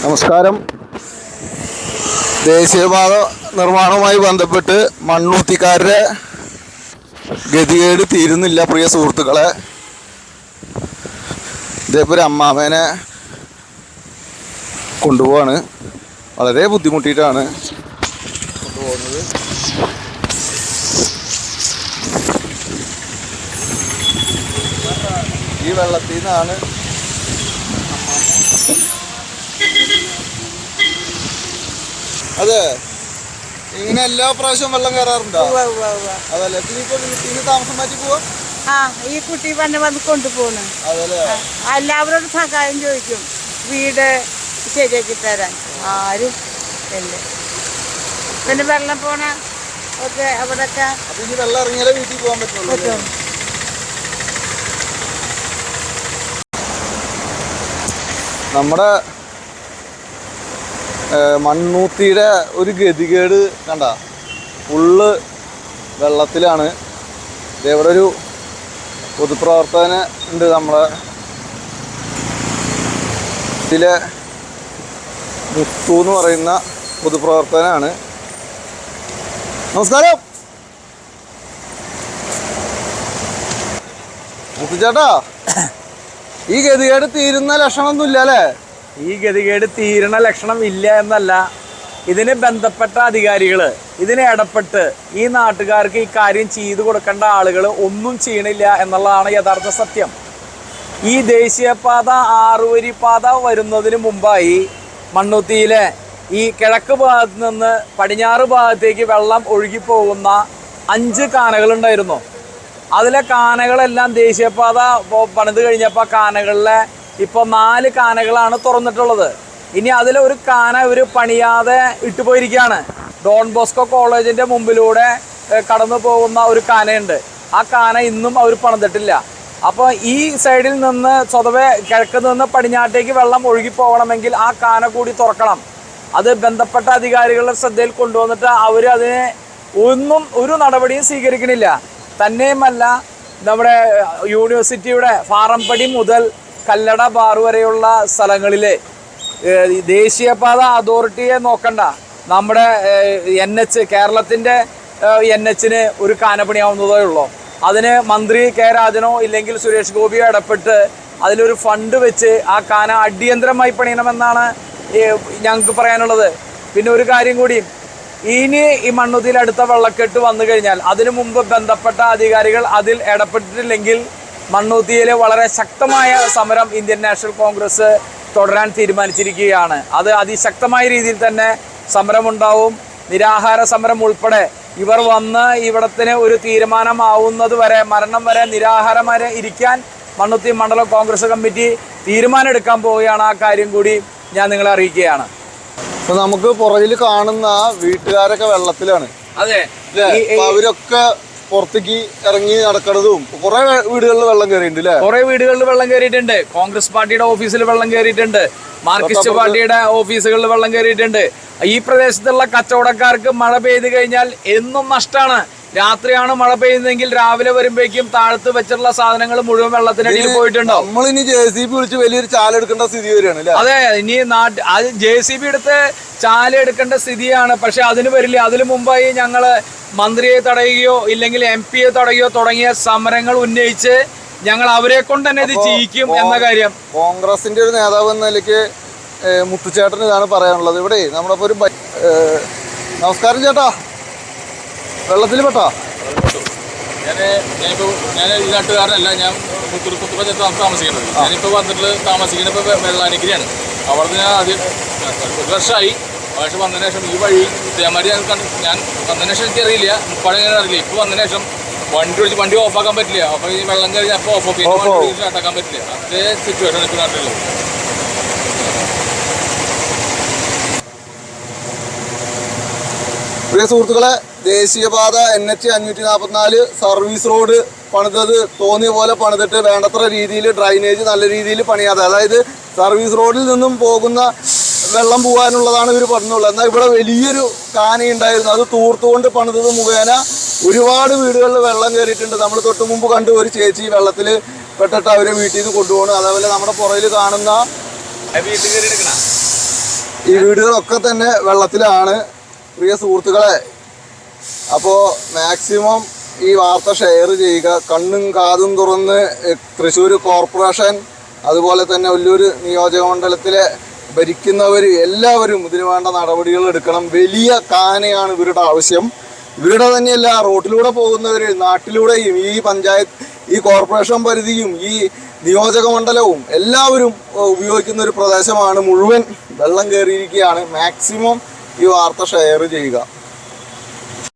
നമസ്കാരം. ദേശീയപാത നിർമ്മാണവുമായി ബന്ധപ്പെട്ട് മണ്ണൂത്തിക്കാരുടെ ഗതികേട് തീരുന്നില്ല പ്രിയ സുഹൃത്തുക്കളെ. ഇതേപോലെ അമ്മാമേനെ കൊണ്ടുപോവാണ്. വളരെ ബുദ്ധിമുട്ടിയിട്ടാണ് കൊണ്ടുപോകുന്നത്. ഈ വെള്ളത്തിൽ നിന്നാണ് അതെ. ഇങ്ങനെ എല്ലാ പ്രാവശ്യവും വെള്ളം കയറാറുണ്ടോ? അതല്ലേ. ഇനി താമസം മാറ്റി പോവാ? ഈ കുട്ടി വന്ന് കൊണ്ടുപോകുന്നു. എല്ലാവരോടും സഹായം ചോദിക്കും, വീട് ശരിയാക്കി തരാൻ ആരും ഇല്ല. പിന്നെ വെള്ളം പോണ ഒക്കെ അവിടെയൊക്കെ ഇനി വെള്ളം ഇറങ്ങിയാലേ വീട്ടിൽ പോകാൻ പറ്റുള്ളൂ. നമ്മുടെ മണ്ണൂത്തിയുടെ ഒരു ഗതികേട് കണ്ട, ഫുള്ള് വെള്ളത്തിലാണ്. ഇവിടെ ഒരു പൊതുപ്രവർത്തകന് ഉണ്ട്, നമ്മളെ ഇതിലെ മുത്തു എന്ന് പറയുന്ന പൊതുപ്രവർത്തകനാണ്. നമസ്കാരം മുത്തുചേട്ടാ. ഈ ഗതികേട് തീരുന്ന ലക്ഷണമൊന്നുമില്ല അല്ലേ? ഈ ഗതികേട് തീരണ ലക്ഷണം ഇല്ല എന്നല്ല, ഇതിന് ബന്ധപ്പെട്ട അധികാരികൾ ഇതിനെ ഇടപെട്ട് ഈ നാട്ടുകാർക്ക് ഈ കാര്യം ചെയ്തു കൊടുക്കേണ്ട ആളുകൾ ഒന്നും ചെയ്യണില്ല എന്നുള്ളതാണ് യഥാർത്ഥ സത്യം. ഈ ദേശീയപാത 6 വരി പാത വരുന്നതിന് മുമ്പായി മണ്ണുത്തിയിലെ ഈ കിഴക്ക് ഭാഗത്ത് നിന്ന് പടിഞ്ഞാറ് ഭാഗത്തേക്ക് വെള്ളം ഒഴുകിപ്പോകുന്ന 5 കാനകളുണ്ടായിരുന്നു. അതിലെ കാനകളെല്ലാം ദേശീയപാത പണിത് കഴിഞ്ഞപ്പോൾ കാനകളിലെ ഇപ്പോൾ 4 കാനകളാണ് തുറന്നിട്ടുള്ളത്. ഇനി അതിലൊരു കാന ഇവർ പണിയാതെ ഇട്ടുപോയിരിക്കുകയാണ്. ഡോൺ ബോസ്കോ കോളേജിൻ്റെ മുമ്പിലൂടെ കടന്നു പോകുന്ന ഒരു കാനയുണ്ട്. ആ കാന ഇന്നും അവർ പണിതിട്ടില്ല. അപ്പോൾ ഈ സൈഡിൽ നിന്ന് സ്വതവേ കിഴക്ക് നിന്ന് പടിഞ്ഞാട്ടേക്ക് വെള്ളം ഒഴുകിപ്പോകണമെങ്കിൽ ആ കാന കൂടി തുറക്കണം. അത് ബന്ധപ്പെട്ട അധികാരികളുടെ ശ്രദ്ധയിൽ കൊണ്ടുവന്നിട്ട് അവർ അതിനെ ഒരു നടപടിയും സ്വീകരിക്കണില്ല. തന്നെയുമല്ല, നമ്മുടെ യൂണിവേഴ്സിറ്റിയുടെ ഫാറംപടി മുതൽ കല്ലട ബാർ വരെയുള്ള സ്ഥലങ്ങളിൽ ദേശീയപാത അതോറിറ്റിയെ നോക്കണ്ട, നമ്മുടെ NH കേരളത്തിൻ്റെ NHന് ഒരു കാനപ്പണിയാവുന്നതേ ഉള്ളൂ. അതിന് മന്ത്രി കെ രാജനോ ഇല്ലെങ്കിൽ സുരേഷ് ഗോപിയോ ഇടപെട്ട് അതിലൊരു ഫണ്ട് വെച്ച് ആ കാന അടിയന്തരമായി പണിയണമെന്നാണ് ഞങ്ങൾക്ക് പറയാനുള്ളത്. പിന്നെ ഒരു കാര്യം കൂടി, ഇനി ഈ മണ്ണുത്തിയിൽ അടുത്ത വെള്ളക്കെട്ട് വന്നു കഴിഞ്ഞാൽ അതിനു മുമ്പ് ബന്ധപ്പെട്ട അധികാരികൾ അതിൽ ഇടപെട്ടിട്ടില്ലെങ്കിൽ മണ്ണുത്തിയിൽ വളരെ ശക്തമായ സമരം ഇന്ത്യൻ നാഷണൽ കോൺഗ്രസ് തുടരാൻ തീരുമാനിച്ചിരിക്കുകയാണ്. അത് അതിശക്തമായ രീതിയിൽ തന്നെ സമരമുണ്ടാവും. നിരാഹാര സമരം ഉൾപ്പെടെ ഇവർ വന്ന് ഇവിടത്തിന് ഒരു തീരുമാനമാവുന്നത് വരെ, മരണം വരെ നിരാഹാരം വരെ ഇരിക്കാൻ മണ്ണുത്തി മണ്ഡലം കോൺഗ്രസ് കമ്മിറ്റി തീരുമാനം പോവുകയാണ്. ആ കാര്യം കൂടി ഞാൻ നിങ്ങളെ അറിയിക്കുകയാണ്. ഇപ്പൊ നമുക്ക് പുറകിൽ കാണുന്ന വീട്ടുകാരൊക്കെ വെള്ളത്തിലാണ്. അതെ, അവരൊക്കെ പുറത്തേക്ക് ഇറങ്ങി നടക്കുന്നതും കുറെ വീടുകളിൽ വെള്ളം കയറിയിട്ടുണ്ട് അല്ലേ? കുറെ വീടുകളിൽ വെള്ളം കയറിയിട്ടുണ്ട്. കോൺഗ്രസ് പാർട്ടിയുടെ ഓഫീസിൽ വെള്ളം കയറിയിട്ടുണ്ട്. മാർക്സിസ്റ്റ് പാർട്ടിയുടെ ഓഫീസുകളിൽ വെള്ളം കയറിയിട്ടുണ്ട്. ഈ പ്രദേശത്തുള്ള കച്ചവടക്കാർക്ക് മഴ പെയ്തു കഴിഞ്ഞാൽ എന്നും നഷ്ടമാണ്. രാത്രിയാണ് മഴ പെയ്യുന്നതെങ്കിൽ രാവിലെ വരുമ്പോഴേക്കും താഴത്ത് വെച്ചിട്ടുള്ള സാധനങ്ങൾ മുഴുവൻ വെള്ളത്തിനടിയിൽ പോയിട്ടുണ്ടോ. നമ്മളിനി JCB വിളിച്ച് വലിയൊരു ചാലെടുക്കേണ്ട സ്ഥിതി വരികയാണ്. അതെ, ഇനി JCB എടുത്ത് ചാലെടുക്കേണ്ട സ്ഥിതിയാണ്. പക്ഷെ അതിന് വരില്ല. അതിനു മുമ്പായി ഞങ്ങള് മന്ത്രിയെ തടയുകയോ ഇല്ലെങ്കിൽ MP യെ തടയുകയോ തുടങ്ങിയ സമരങ്ങൾ ഉന്നയിച്ച് ഞങ്ങൾ അവരെ കൊണ്ട് തന്നെ ഇത് ചെയ്യിക്കും എന്ന കാര്യം കോൺഗ്രസിന്റെ ഒരു നേതാവ് എന്ന നിലയ്ക്ക് മുത്തുചേട്ടന് ഇതാണ് പറയാനുള്ളത്. ഇവിടെ നമ്മുടെ ഒരു നമസ്കാരം ചേട്ടാ. വെള്ളത്തിൽ പെട്ടോ? ഞാൻ ഈ നാട്ടുകാരനല്ല, ഞാൻ താമസിക്കുന്നത്. ഞാനിപ്പോൾ വന്നിട്ട് താമസിക്കുന്നത് ഇപ്പോൾ വെള്ളാനിക്കരയാണ്. അവിടെ ഞാൻ ആദ്യം 1 വർഷമായി. പക്ഷെ വന്നതിന് ശേഷം ഈ വഴി ഇതേമാതിരി ഞാൻ വന്നതിന് ശേഷം എനിക്കറിയില്ല, മുപ്പാടെങ്ങനെ അറിയില്ല. ഇപ്പോൾ വന്നതിന് ശേഷം വണ്ടി ഓഫാക്കാൻ പറ്റില്ല. അപ്പോൾ ഈ വെള്ളം കഴിഞ്ഞാൽ അപ്പോൾ ഓഫ് വണ്ടി സ്റ്റാർട്ടാക്കാൻ പറ്റില്ല. അതേ സിറ്റുവേഷൻ ഇപ്പോൾ നാട്ടിലുള്ളത്. പ്രിയ സുഹൃത്തുക്കളെ, ദേശീയപാത NH 544 സർവീസ് റോഡ് പണിതത് തോന്നിയ പോലെ പണിതിട്ട് വേണ്ടത്ര രീതിയിൽ ഡ്രൈനേജ് നല്ല രീതിയിൽ പണിയാതെ, അതായത് സർവീസ് റോഡിൽ നിന്നും പോകുന്ന വെള്ളം പോകാനുള്ളതാണ് ഇവർ പറഞ്ഞുള്ളത്. എന്നാൽ ഇവിടെ വലിയൊരു കാനയുണ്ടായിരുന്നു, അത് തൂർത്തുകൊണ്ട് പണിതത് മുഖേന ഒരുപാട് വീടുകളിൽ വെള്ളം കയറിയിട്ടുണ്ട്. നമ്മൾ തൊട്ട് മുമ്പ് കണ്ടു ഒരു ചേച്ചി വെള്ളത്തിൽ പെട്ടിട്ട് അവരെ വീട്ടിൽ നിന്ന് കൊണ്ടുപോകണം. അതേപോലെ നമ്മുടെ പുറകിൽ കാണുന്ന ഈ വീടുകളൊക്കെ തന്നെ വെള്ളത്തിലാണ് പ്രിയ സുഹൃത്തുക്കളെ. അപ്പോൾ മാക്സിമം ഈ വാർത്ത ഷെയർ ചെയ്യുക. കണ്ണും കാതും തുറന്ന് തൃശ്ശൂർ കോർപ്പറേഷൻ അതുപോലെ തന്നെ ഒല്ലൂർ നിയോജകമണ്ഡലത്തിലെ ഭരിക്കുന്നവർ എല്ലാവരും ഇതിന് വേണ്ട നടപടികൾ എടുക്കണം. വലിയ കാനയാണ് ഇവരുടെ ആവശ്യം. ഇവരുടെ തന്നെയല്ല, റോട്ടിലൂടെ പോകുന്നവർ, നാട്ടിലൂടെയും ഈ പഞ്ചായത്ത്, ഈ കോർപ്പറേഷൻ പരിധിയും ഈ നിയോജക മണ്ഡലവും എല്ലാവരും ഉപയോഗിക്കുന്ന ഒരു പ്രദേശമാണ്. മുഴുവൻ വെള്ളം കയറിയിരിക്കുകയാണ്. മാക്സിമം ഈ വാർത്ത ഷെയർ ചെയ്യുക.